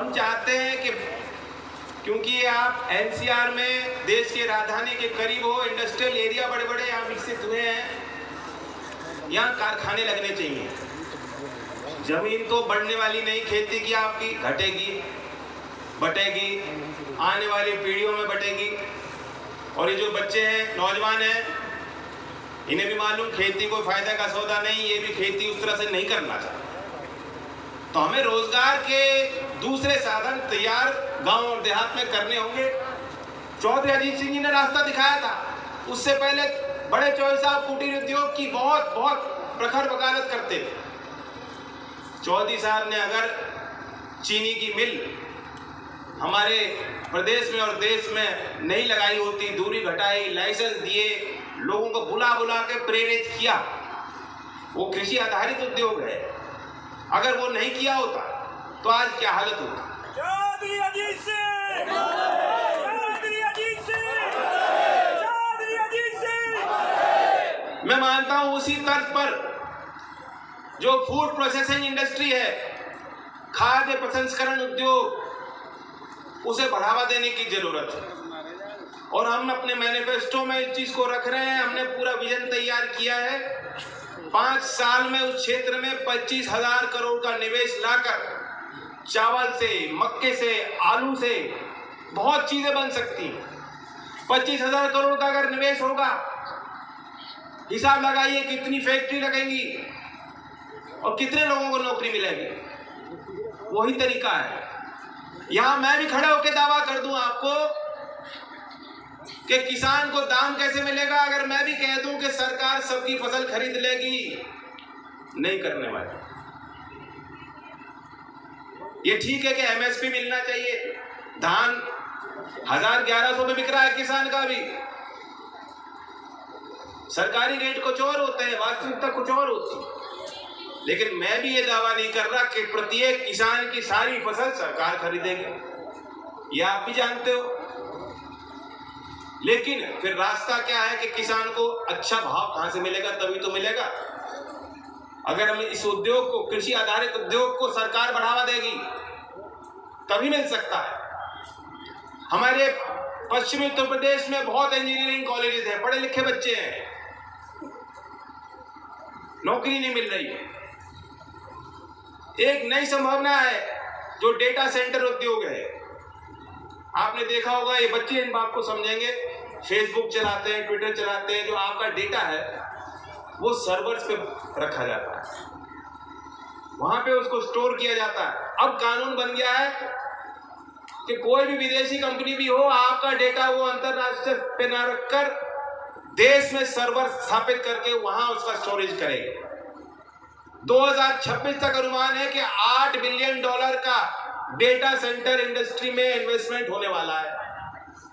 हम चाहते हैं कि क्योंकि आप एनसीआर में देश के राजधानी के करीब हो, इंडस्ट्रियल एरिया बड़े बड़े यहाँ विकसित हुए हैं, यहाँ कारखाने लगने चाहिए। जमीन तो बढ़ने वाली नहीं, खेती की आपकी घटेगी, बटेगी, आने वाली पीढ़ियों में बटेगी। और ये जो बच्चे हैं, नौजवान हैं, इन्हें भी मालूम खेती कोई फायदा का सौदा नहीं, ये भी खेती उस तरह से नहीं करना चाहते। तो हमें रोजगार के दूसरे साधन तैयार गांव और देहात में करने होंगे। चौधरी अजीत सिंह जी ने रास्ता दिखाया था, उससे पहले बड़े चौधरी साहब कुटीर उद्योग की बहुत प्रखर वकालत करते थे। चौधरी साहब ने अगर चीनी की मिल हमारे प्रदेश में और देश में नहीं लगाई होती, दूरी घटाई, लाइसेंस दिए, लोगों को बुला बुला के प्रेरित किया, वो कृषि आधारित उद्योग है, अगर वो नहीं किया होता तो आज क्या हालत होती। चौधरी अजीत सिंह, चौधरी अजीत सिंह, चौधरी अजीत सिंह। मैं मानता हूं उसी तर्ज पर जो फूड प्रोसेसिंग इंडस्ट्री है, खाद्य प्रसंस्करण उद्योग, उसे बढ़ावा देने की जरूरत है। और हम अपने मैनिफेस्टो में इस चीज को रख रहे हैं। हमने पूरा विजन तैयार किया है। 5 साल में उस क्षेत्र में 25,000 करोड़ का निवेश लाकर चावल से, मक्के से, आलू से बहुत चीजें बन सकती हैं। 25,000 करोड़ का अगर निवेश होगा, हिसाब लगाइए कितनी फैक्ट्री लगेंगी और कितने लोगों को नौकरी मिलेगी। वही तरीका है। यहां मैं भी खड़े होकर दावा कर दूं आपको कि किसान को दाम कैसे मिलेगा अगर मैं भी कह दूं कि सरकार सबकी फसल खरीद लेगी। नहीं करने वाली। ये ठीक है कि एमएसपी मिलना चाहिए। धान 1,000-1,100 में बिक रहा है किसान का भी। सरकारी रेट कुछ और होते हैं, वास्तविकता कुछ और होती है। लेकिन मैं भी ये दावा नहीं कर रहा कि प्रत्येक किसान की सारी फसल सरकार खरीदेगी, ये आप भी जानते हो। लेकिन फिर रास्ता क्या है कि किसान को अच्छा भाव कहां से मिलेगा, तभी तो मिलेगा। अगर हम इस उद्योग को, कृषि आधारित उद्योग को सरकार बढ़ावा देगी, तभी मिल सकता है। हमारे पश्चिमी उत्तर प्रदेश में बहुत इंजीनियरिंग कॉलेजेस हैं, पढ़े लिखे बच्चे हैं, नौकरी नहीं मिल रही है। एक नई संभावना है जो डेटा सेंटर उद्योग है। आपने देखा होगा, ये बच्चे इन बात को समझेंगे। फेसबुक चलाते हैं, ट्विटर चलाते हैं, जो आपका डेटा है वो सर्वर्स पे रखा जाता है, वहां पे उसको स्टोर किया जाता है। अब कानून बन गया है कि कोई भी विदेशी कंपनी भी हो, आपका डेटा वो अंतरराष्ट्रीय पे ना रखकर देश में सर्वर स्थापित करके वहां उसका स्टोरेज करेगी। 2026 तक अनुमान है कि $8 बिलियन का डेटा सेंटर इंडस्ट्री में इन्वेस्टमेंट होने वाला है।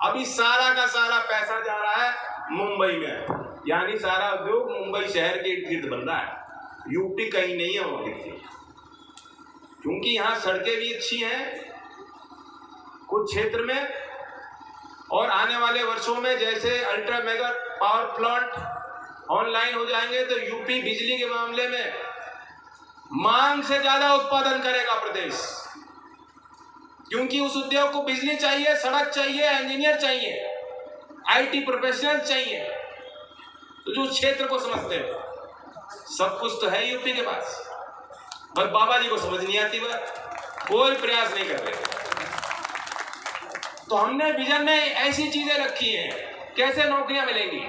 अभी सारा का सारा पैसा जा रहा है मुंबई में, यानी सारा उद्योग मुंबई शहर के इर्द गिर्द बन रहा है। यूपी कहीं नहीं है वहां की, क्योंकि यहाँ सड़कें भी अच्छी हैं कुछ क्षेत्र में। और आने वाले वर्षों में जैसे ultra mega power plant online हो जाएंगे तो यूपी बिजली के मामले में मांग से ज्यादा उत्पादन करेगा प्रदेश, क्योंकि उस उद्योग को बिजली चाहिए, सड़क चाहिए, इंजीनियर चाहिए, आईटी प्रोफेशनल चाहिए। तो जो क्षेत्र को समझते हो, सब कुछ तो है यूपी के पास, बस बाबा जी को समझ नहीं आती बात, कोई प्रयास नहीं कर रहे। तो हमने विजन में ऐसी चीजें रखी हैं, कैसे नौकरियां मिलेंगी।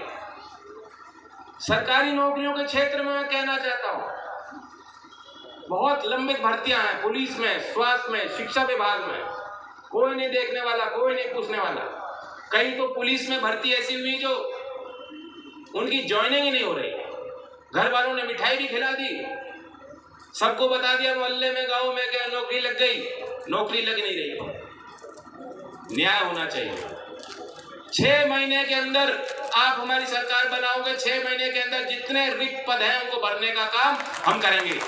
सरकारी नौकरियों के क्षेत्र में मैं कहना चाहता हूं, बहुत लंबित भर्तियां हैं, पुलिस में, स्वास्थ्य में, शिक्षा विभाग में। कोई नहीं देखने वाला, कोई नहीं पूछने वाला। कई तो पुलिस में भर्ती ऐसी हुई जो उनकी ज्वाइनिंग ही नहीं हो रही, घर वालों ने मिठाई भी खिला दी, सबको बता दिया मोहल्ले में, गांव में क्या नौकरी लग गई, नौकरी लग नहीं रही। न्याय होना चाहिए। 6 महीने के अंदर आप हमारी सरकार बनाओगे, 6 महीने के अंदर जितने रिक्त पद हैं उनको भरने का काम हम करेंगे।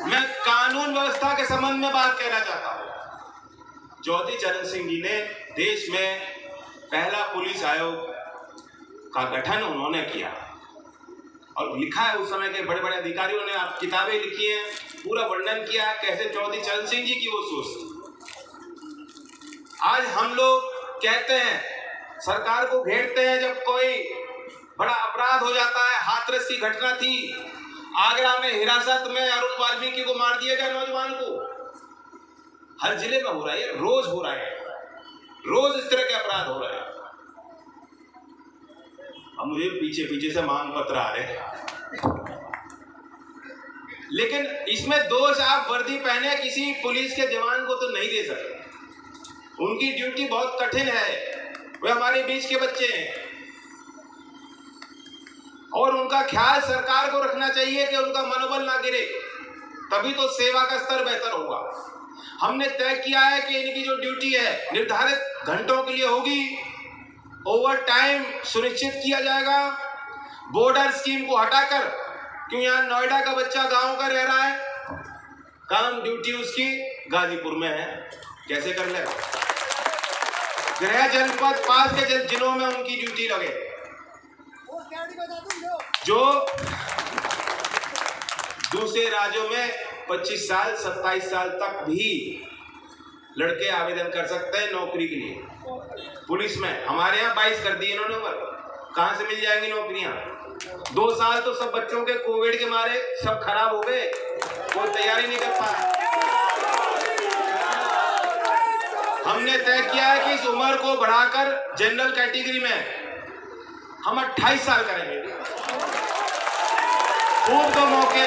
मैं कानून व्यवस्था के संबंध में बात कहना चाहता हूं। चौधरी चरण सिंह जी ने देश में पहला पुलिस आयोग का गठन उन्होंने किया। और लिखा है उस समय के बड़े बड़े अधिकारियों ने, आप किताबें लिखी हैं, पूरा वर्णन किया है कैसे चौधरी चरण सिंह जी की वो सोच थी। आज हम लोग कहते हैं, सरकार को घेरते हैं जब कोई बड़ा अपराध हो जाता है। हाथरस की घटना थी, आगरा में हिरासत में अरुण वाल्मीकि को मार दिया गया नौजवान को। हर जिले में हो रहा है, रोज हो रहा है, रोज इस तरह के अपराध हो रहे हैं। अब मुझे पीछे पीछे से मांग पत्र आ रहे हैं, लेकिन इसमें दोष आप वर्दी पहने किसी पुलिस के जवान को तो नहीं दे सकते। उनकी ड्यूटी बहुत कठिन है, वे हमारे बीच के बच्चे हैं और उनका ख्याल सरकार को रखना चाहिए कि उनका मनोबल ना गिरे, तभी तो सेवा का स्तर बेहतर होगा। हमने तय किया है कि इनकी जो ड्यूटी है निर्धारित घंटों के लिए होगी, ओवर टाइम सुनिश्चित किया जाएगा। बॉर्डर स्कीम को हटाकर, क्यों यहाँ नोएडा का बच्चा गांव का रह रहा है, काम ड्यूटी उसकी गाजीपुर में है, कैसे कर लेगा? गृह जनपद पास के जिलों में उनकी ड्यूटी लगे। जो दूसरे राज्यों में 25 साल 27 साल तक भी लड़के आवेदन कर सकते हैं नौकरी के लिए। पुलिस में हमारे यहाँ 22 कर दिए इन्होंने, पर कहाँ से मिल जाएंगी नौकरियां? 2 साल तो सब बच्चों के कोविड के मारे सब खराब हो गए, कोई तैयारी नहीं कर पाया। हमने तय किया है कि इस उम्र को बढ़ाकर जनरल कैटेगरी में हम 28 साल करेंगे। खूब दो मौके।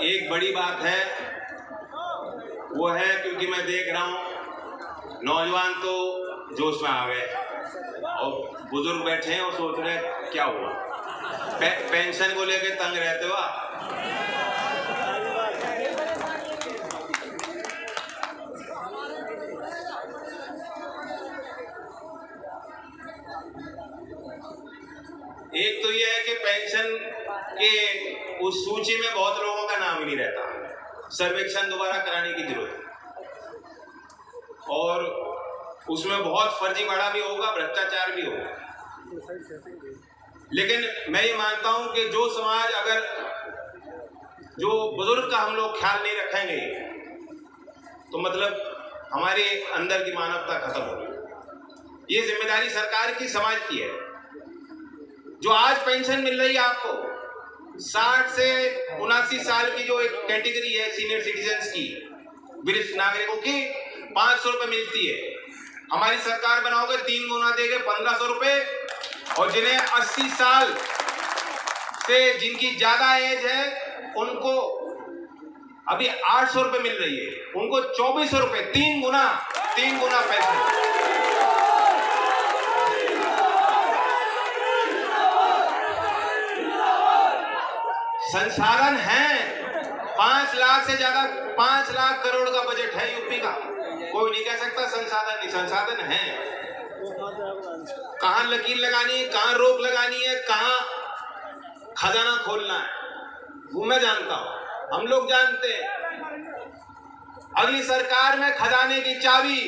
एक बड़ी बात है, वो है क्योंकि मैं देख रहा हूं नौजवान तो जोश में आ गए और बुजुर्ग बैठे हैं और सोच रहे हैं क्या हुआ। पेंशन को लेके तंग रहते हो आप। एक तो यह है कि पेंशन के उस सूची में बहुत लोगों का नाम ही नहीं रहता, सर्वेक्षण दोबारा कराने की जरूरत है और उसमें बहुत फर्जीवाड़ा भी होगा, भ्रष्टाचार भी होगा। लेकिन मैं ये मानता हूं कि जो समाज अगर जो बुजुर्ग का हम लोग ख्याल नहीं रखेंगे तो मतलब हमारे अंदर की मानवता खत्म होगी। ये जिम्मेदारी सरकार की, समाज की है। जो आज पेंशन मिल रही है आपको 60 से 79 साल की जो एक कैटेगरी है सीनियर सिटीजन्स की, वरिष्ठ नागरिकों की 500 रुपये मिलती है। हमारी सरकार बनाओगे 3 गुना देंगे 1500 रुपये, और जिन्हें 80 साल से जिनकी ज्यादा एज है उनको अभी 800 रुपये मिल रही है, उनको 2400 रुपये, 3 गुना पैसे। संसाधन है 5 लाख से ज्यादा, 5 लाख करोड़ का बजट है यूपी का। कोई नहीं कह सकता संसाधन नहीं, संसाधन है। कहां लकीर लगानी है, कहां रोक लगानी है, कहां खजाना खोलना है, वो मैं जानता हूं, हम लोग जानते हैं। अगली सरकार में खजाने की चाबी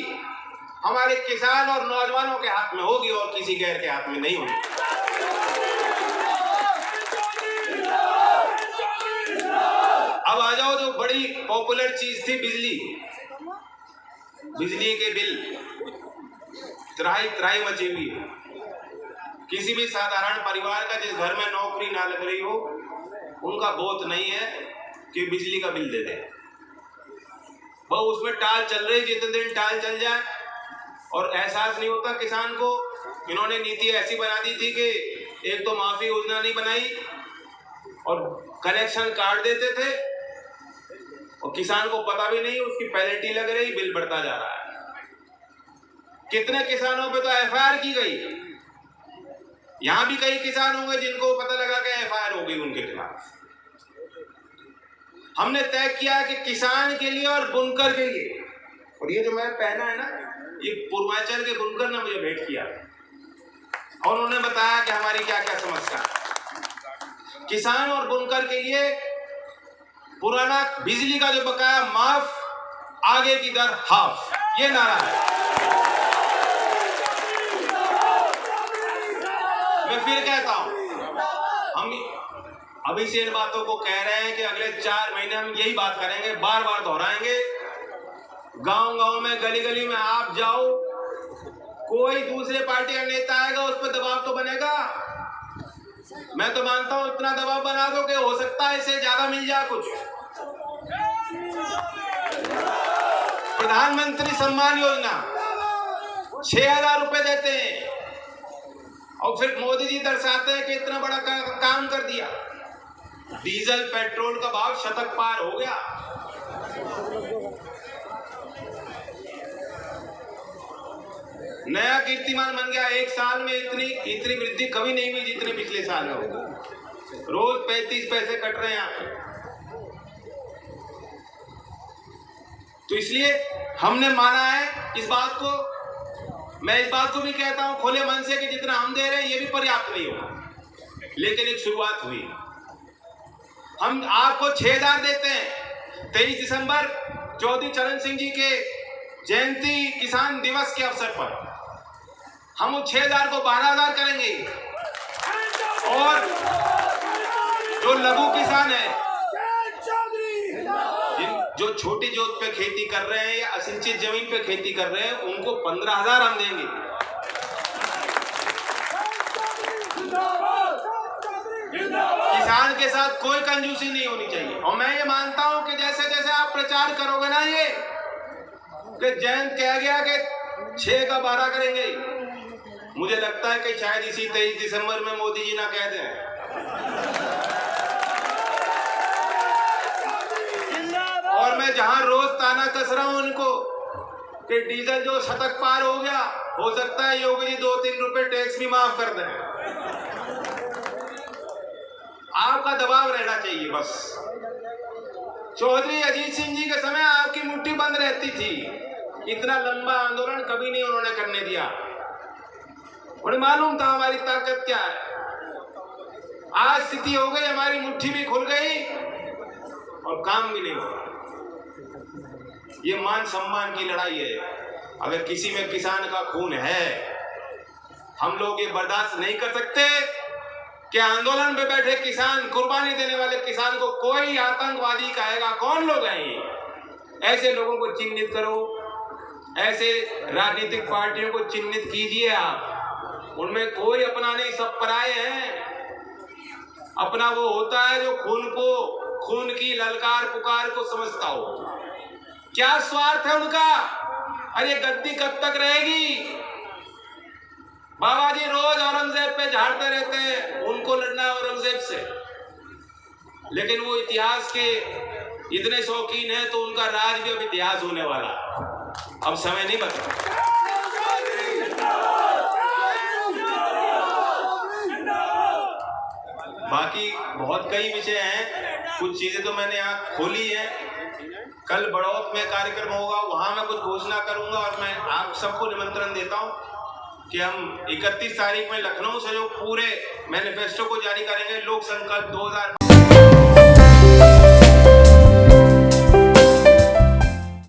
हमारे किसान और नौजवानों के हाथ में होगी और किसी गैर के हाथ में नहीं होगी। अब आ जाओ जो बड़ी पॉपुलर चीज थी, बिजली के बिल त्राही मची हुई है। किसी भी साधारण परिवार का जिस घर में नौकरी ना लग रही हो, उनका बोध नहीं है कि बिजली का बिल दे दें। वो उसमें टाल चल रही, जितने दिन टाल चल जाए, और एहसास नहीं होता किसान को। इन्होंने नीति ऐसी बना दी थी कि एक तो माफी योजना नहीं बनाई और कनेक्शन काट देते थे और किसान को पता भी नहीं, उसकी पेनल्टी लग रही, बिल बढ़ता जा रहा है। कितने किसानों पे तो एफआईआर की गई। यहां भी कई किसान होंगे जिनको पता लगा कि एफआईआर हो गई उनके खिलाफ। हमने तय किया कि किसान के लिए और बुनकर के लिए, और ये जो मैं पहना है ना, ये पूर्वांचल के बुनकर ने मुझे भेंट किया और उन्होंने बताया कि हमारी क्या क्या समस्या है। किसान और बुनकर के लिए पुराना बिजली का जो बकाया माफ, आगे की दर हाफ। ये नारा है। मैं फिर कहता हूं, हम अभी से इन बातों को कह रहे हैं कि अगले 4 महीने हम यही बात करेंगे, बार बार दोहराएंगे। गांव गांव में, गली गली में आप जाओ, कोई दूसरे पार्टी का नेता आएगा, उस पर दबाव तो बनेगा। मैं तो मानता हूं इतना दबाव बना दो कि हो सकता है इससे ज्यादा मिल जाए कुछ। प्रधानमंत्री सम्मान योजना 6,000 रुपए देते हैं और फिर मोदी जी दर्शाते हैं कि इतना बड़ा काम कर दिया। डीजल पेट्रोल का भाव शतक पार हो गया। नया कीर्तिमान बन गया। एक साल में इतनी वृद्धि कभी नहीं हुई जितनी पिछले साल में हुई। रोज 35 पैसे कट रहे हैं यहाँ पे। तो इसलिए हमने माना है इस बात को। मैं इस बात को भी कहता हूं खुले मन से कि जितना हम दे रहे हैं ये भी पर्याप्त नहीं होगा, लेकिन एक शुरुआत हुई। हम आपको 6,000 देते हैं। 23 दिसंबर चौधरी चरण सिंह जी के जयंती किसान दिवस के अवसर पर हम उस 6,000 को 12,000 करेंगे। और जो लघु किसान है, जो छोटी जोत पे खेती कर रहे हैं या असिंचित जमीन पे खेती कर रहे हैं, उनको 15,000 हम देंगे। किसान के साथ कोई कंजूसी नहीं होनी चाहिए। और मैं ये मानता हूं कि जैसे जैसे आप प्रचार करोगे ना, ये कि जयंत कह गया कि 6 का 12 करेंगे, मुझे लगता है कि शायद इसी 23 दिसंबर में मोदी जी ना कह दें। और मैं जहां रोज ताना कस रहा हूं उनको कि डीजल जो शतक पार हो गया, हो सकता है योगी जी 2-3 रुपए टैक्स भी माफ कर दें। आपका दबाव रहना चाहिए बस। चौधरी अजीत सिंह जी के समय आपकी मुट्ठी बंद रहती थी। इतना लंबा आंदोलन कभी नहीं उन्होंने करने दिया। उन्हें मालूम था हमारी ताकत क्या है। आज स्थिति हो गई, हमारी मुट्ठी भी खुल गई और काम भी नहीं होगा। ये मान सम्मान की लड़ाई है। अगर किसी में किसान का खून है, हम लोग ये बर्दाश्त नहीं कर सकते कि आंदोलन पे बैठे किसान, कुर्बानी देने वाले किसान को कोई आतंकवादी कहेगा। कौन लोग हैं ये? ऐसे लोगों को चिन्हित करो, ऐसे राजनीतिक पार्टियों को चिन्हित कीजिए आप। उनमें कोई अपना नहीं, सब पराये हैं। अपना वो होता है जो खून की ललकार पुकार को समझता हो। क्या स्वार्थ है उनका? अरे गद्दी कब तक रहेगी? बाबा जी रोज औरंगजेब पे झाड़ते रहते हैं, उनको लड़ना है औरंगजेब से, लेकिन वो इतिहास के इतने शौकीन हैं तो उनका राज भी अब इतिहास होने वाला। अब समय नहीं बचा। बाकी बहुत कई विषय हैं, कुछ चीजें तो मैंने यहाँ खोली हैं। कल बड़ौत में कार्यक्रम होगा, वहां मैं कुछ घोषणा करूंगा। और मैं आप सबको निमंत्रण देता हूं कि हम 31 तारीख में लखनऊ से जो पूरे मैनिफेस्टो को जारी करेंगे, लोक संकल्प 2000